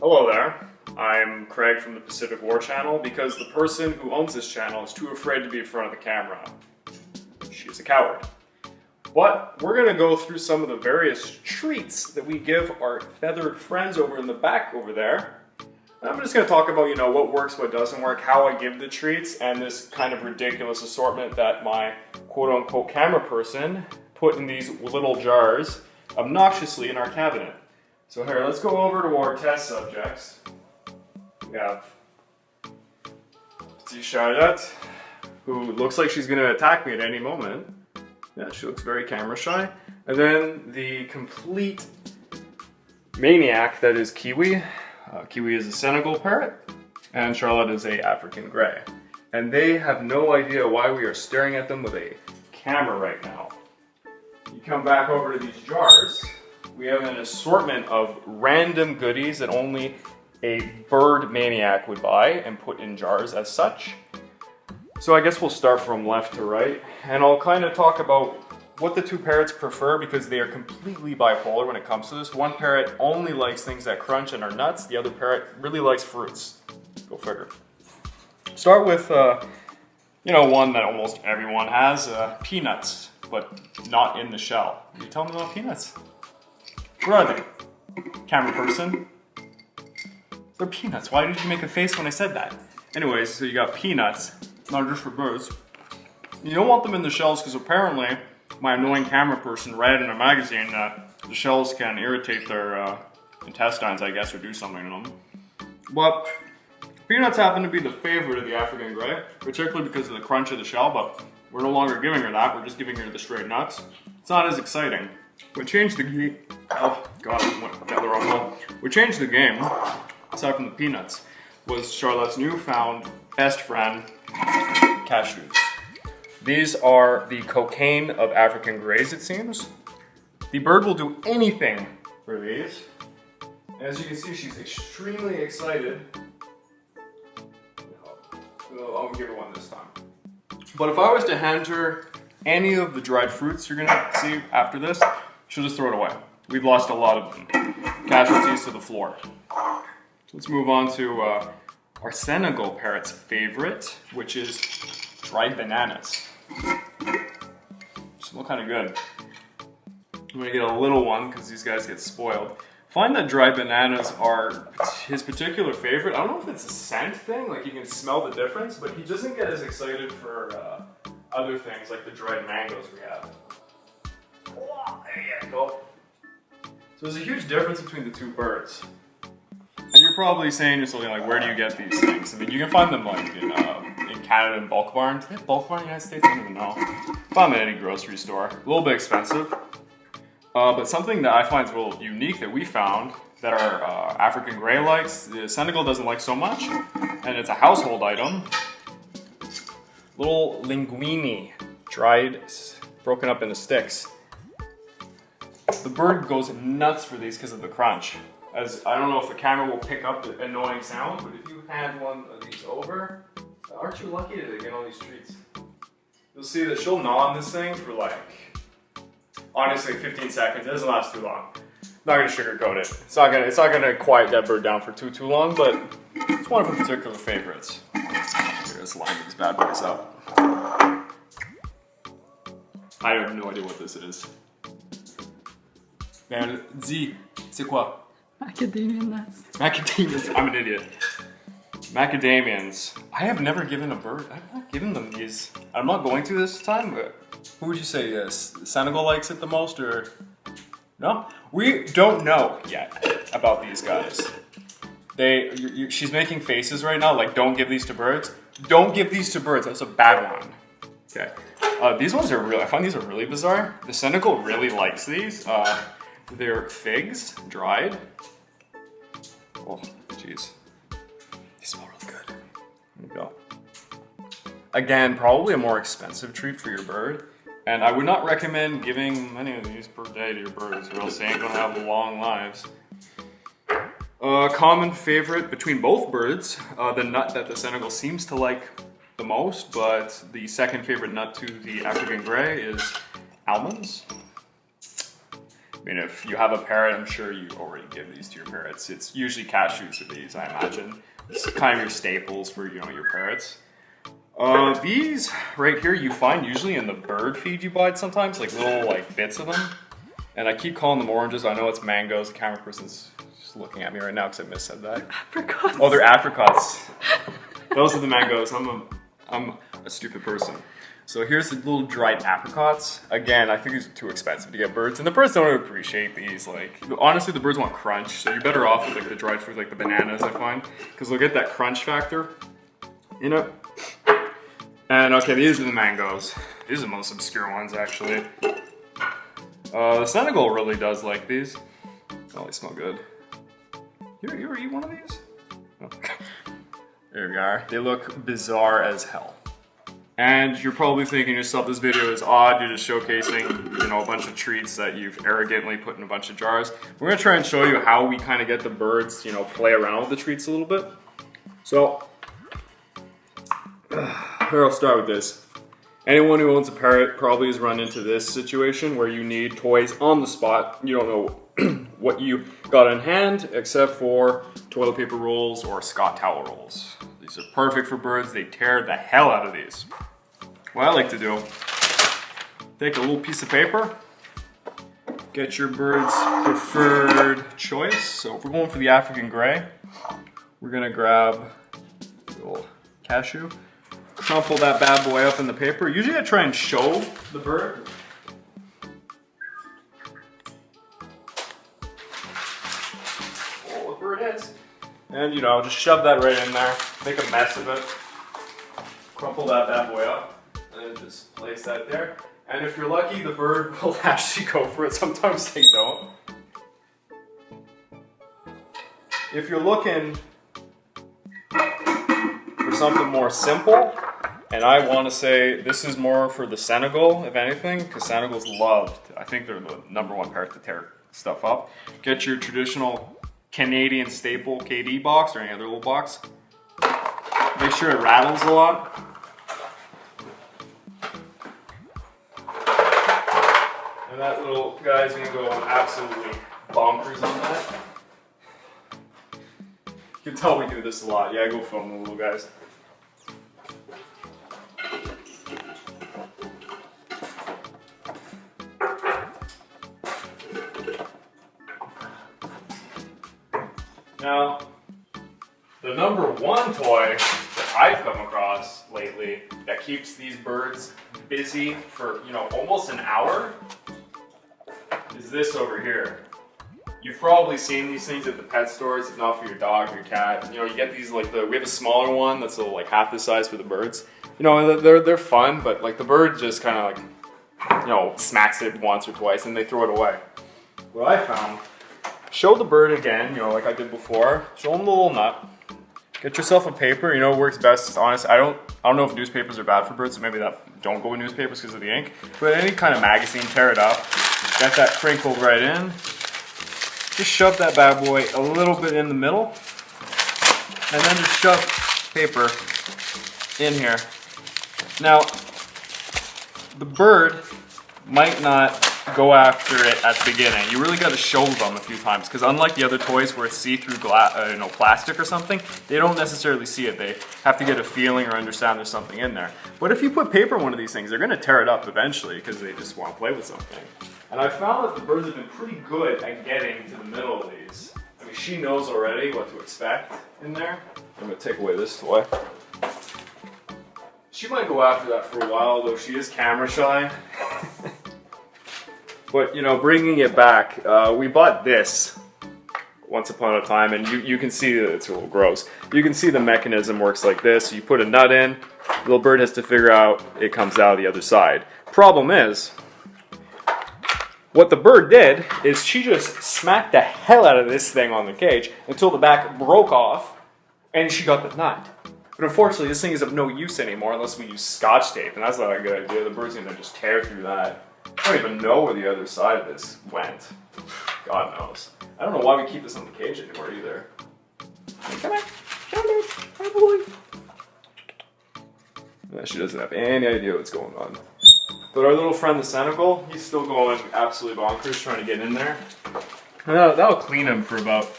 Hello there, I'm Craig from the Pacific War Channel because the person who owns this channel is too afraid to be in front of the camera. She is a coward. But we're going to go through some of the various treats that we give our feathered friends over in the back over there. I'm just going to talk about, what works, what doesn't work, how I give the treats, and this kind of ridiculous assortment that my quote-unquote camera person put in these little jars obnoxiously in our cabinet. So here, let's go over to our test subjects. We have Petit Charlotte, who looks like she's going to attack me at any moment. Yeah, she looks very camera shy. And then the complete maniac that is Kiwi. Kiwi is a Senegal Parrot, and Charlotte is a African Grey. And they have no idea why we are staring at them with a camera right now. You come back over to these jars. We have an assortment of random goodies that only a bird maniac would buy and put in jars as such. So I guess we'll start from left to right, and I'll kind of talk about what the two parrots prefer because they are completely bipolar when it comes to this. One parrot only likes things that crunch and are nuts. The other parrot really likes fruits. Go figure. Start with, one that almost everyone has, peanuts, but not in the shell. You tell them about peanuts. What are they? Camera person? They're peanuts. Why did you make a face when I said that? Anyways, so you got peanuts, not just for birds. You don't want them in the shells because apparently my annoying camera person read in a magazine that the shells can irritate their intestines, I guess, or do something to them. But peanuts happen to be the favorite of the African Grey, particularly because of the crunch of the shell, but we're no longer giving her that, we're just giving her the straight nuts. It's not as exciting. We changed the game. Oh god, I went down the wrong hole. We changed the game, aside from the peanuts, was Charlotte's newfound best friend, cashews. These are the cocaine of African Greys, it seems. The bird will do anything for these. As you can see, she's extremely excited. I'll give her one this time. But if I was to hand her any of the dried fruits you're gonna see after this, she'll just throw it away. We've lost a lot of them. Casualties to the floor. Let's move on to our Senegal Parrot's favorite, which is dried bananas. Smell kind of good. I'm gonna get a little one because these guys get spoiled. Find that dried bananas are his particular favorite. I don't know if it's a scent thing, like you can smell the difference, but he doesn't get as excited for other things like the dried mangoes we have. Oh, there you go. So there's a huge difference between the two birds. And you're probably saying to yourself, like, where do you get these things? I mean, you can find them like in Canada in bulk barns. Do they have bulk barn in the United States? I don't even know. Find them at any grocery store. A little bit expensive. But something that I find is a little unique that we found that our African Grey likes, the Senegal doesn't like so much, and it's a household item. Little linguine, dried, broken up into sticks. The bird goes nuts for these because of the crunch. As I don't know if the camera will pick up the annoying sound, but if you hand one of these over, aren't you lucky to get all these treats? You'll see that she'll gnaw on this thing for like, honestly, 15 seconds. It doesn't last too long. Not gonna sugarcoat it. It's not gonna quiet that bird down for too long, but it's one of her particular favorites. Here, let's line these bad boys up. I have no idea what this is. Man, Z, c'est quoi? Macadamia nuts. Macadamians. I'm an idiot. Macadamians. I have never given a bird. I've not given them these. I'm not going to this time. But who would you say Senegal likes it the most, or no? We don't know yet about these guys. She's making faces right now, like don't give these to birds. Don't give these to birds. That's a bad one. Okay. These ones are really. I find these are really bizarre. The Senegal really likes these. They're figs, dried. Oh, jeez. They smell really good. There you go. Again, probably a more expensive treat for your bird. And I would not recommend giving many of these per day to your birds, or else they ain't gonna have long lives. Common favorite between both birds, the nut that the Senegal seems to like the most, but the second favorite nut to the African Grey is almonds. I mean, if you have a parrot, I'm sure you already give these to your parrots. It's usually cashews or these, I imagine. It's kind of your staples for, you know, your parrots. These right here you find usually in the bird feed you buy sometimes, like little like bits of them. And I keep calling them oranges. I know it's mangoes. The camera person's just looking at me right now because I missaid that. Apricots. Oh, they're apricots. Those are the mangoes. I'm a stupid person. So here's the little dried apricots. Again, I think these are too expensive to get birds, and the birds don't appreciate these. Like, honestly, the birds want crunch, so you're better off with like the dried fruit, like the bananas, I find, because they'll get that crunch factor, you know. And okay, these are the mangoes. These are the most obscure ones, actually. The Senegal really does like these. Oh, they smell good. You ever eat one of these? Oh. There we are. They look bizarre as hell. And you're probably thinking to yourself, this video is odd, you're just showcasing, you know, a bunch of treats that you've arrogantly put in a bunch of jars. We're gonna try and show you how we kind of get the birds, you know, play around with the treats a little bit. So, here I'll start with this. Anyone who owns a parrot probably has run into this situation where you need toys on the spot. You don't know what you got on hand except for toilet paper rolls or Scott towel rolls. These are perfect for birds. They tear the hell out of these. What I like to do, take a little piece of paper, get your bird's preferred choice. So if we're going for the African Grey, we're gonna grab a little cashew, crumple that bad boy up in the paper. Usually I try and show the bird. Oh, the bird is. And you know, just shove that right in there, make a mess of it, crumple that bad boy up, and just place that there. And if you're lucky, the bird will actually go for it. Sometimes they don't. If you're looking for something more simple, and I want to say this is more for the Senegal, if anything, because Senegals loved, I think they're the #1 parrot to tear stuff up. Get your traditional Canadian staple KD box or any other little box. Make sure it rattles a lot. And that little guy's gonna go absolutely bonkers on that. You can tell we do this a lot. Yeah, go film the little guys. Now, the #1 toy that I've come across lately that keeps these birds busy for, you know, almost an hour is this over here. You've probably seen these things at the pet stores, if not for your dog or your cat. You know, you get these like we have a smaller one that's like half the size for the birds. You know, they're fun, but like the bird just kind of like, you know, smacks it once or twice and they throw it away. What I found, show the bird again, you know, like I did before. Show him the little nut. Get yourself a paper. You know, it works best. Honest, I don't know if newspapers are bad for birds, so maybe that don't go in newspapers because of the ink. But any kind of magazine, tear it up. Get that crinkled right in. Just shove that bad boy a little bit in the middle, and then just shove paper in here. Now, the bird might not go after it at the beginning. You really got to show them a few times, because unlike the other toys where it's see-through you know, plastic or something, they don't necessarily see it. They have to get a feeling or understand there's something in there. But if you put paper in one of these things, they're going to tear it up eventually because they just want to play with something. And I found that the birds have been pretty good at getting to the middle of these. I mean, she knows already what to expect in there. I'm going to take away this toy. She might go after that for a while, though she is camera shy. But, you know, bringing it back, we bought this once upon a time, and you can see that it's a little gross. You can see the mechanism works like this. You put a nut in, the little bird has to figure out it comes out the other side. Problem is, what the bird did is she just smacked the hell out of this thing on the cage until the back broke off, and she got the nut. But unfortunately, this thing is of no use anymore unless we use Scotch tape, and that's not a good idea. The bird's gonna just tear through that. I don't even know where the other side of this went. God knows. I don't know why we keep this on the cage anymore either. Come on, come on, boy. She doesn't have any idea what's going on. But our little friend, the Senegal, he's still going absolutely bonkers trying to get in there. That'll clean him for about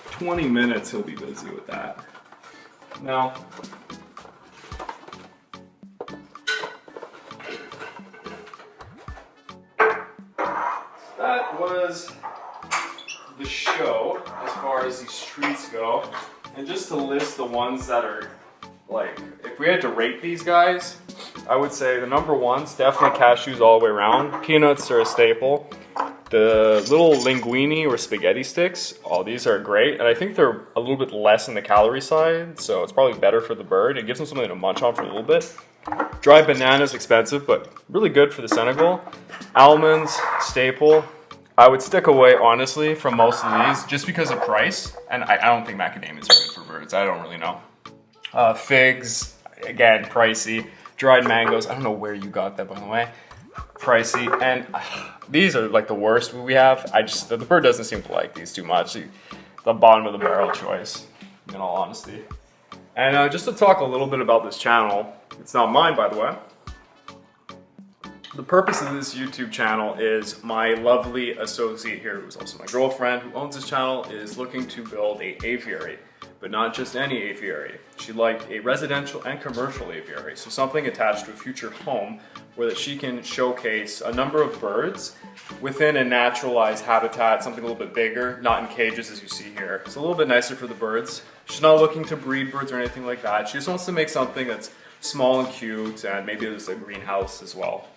20 minutes. He'll be busy with that. Now, that was the show as far as these treats go. And just to list the ones that are, like, if we had to rate these guys, I would say the number one's definitely cashews all the way around. Peanuts are a staple. The little linguine or spaghetti sticks, oh, these are great. And I think they're a little bit less in the calorie side, so it's probably better for the bird. It gives them something to munch on for a little bit. Dried bananas, expensive, but really good for the Senegal. Almonds, staple. I would stick away, honestly, from most of these just because of price. And I don't think macadamias are good for birds. I don't really know. Figs, again, pricey. Dried mangoes, I don't know where you got that, by the way. Pricey. And these are like the worst we have. The bird doesn't seem to like these too much. The bottom of the barrel choice, in all honesty. And just to talk a little bit about this channel, it's not mine, by the way. The purpose of this YouTube channel is my lovely associate here, who's also my girlfriend, who owns this channel, is looking to build an aviary. But not just any aviary. She'd like a residential and commercial aviary, so something attached to a future home where that she can showcase a number of birds within a naturalized habitat, something a little bit bigger, not in cages as you see here. It's a little bit nicer for the birds. She's not looking to breed birds or anything like that. She just wants to make something that's small and cute, and maybe there's a greenhouse as well.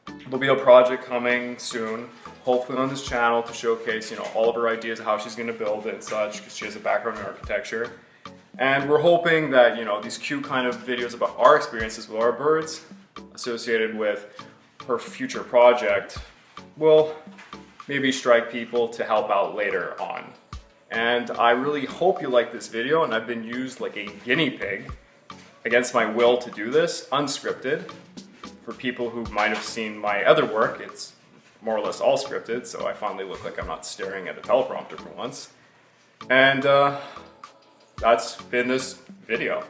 There'll be a project coming soon, hopefully on this channel, to showcase, all of her ideas of how she's going to build it and such, because she has a background in architecture. And we're hoping that, these cute kind of videos about our experiences with our birds associated with her future project will maybe strike people to help out later on. And I really hope you like this video, and I've been used like a guinea pig against my will to do this, unscripted. For people who might have seen my other work, it's more or less all scripted, so I finally look like I'm not staring at a teleprompter for once. And that's been this video.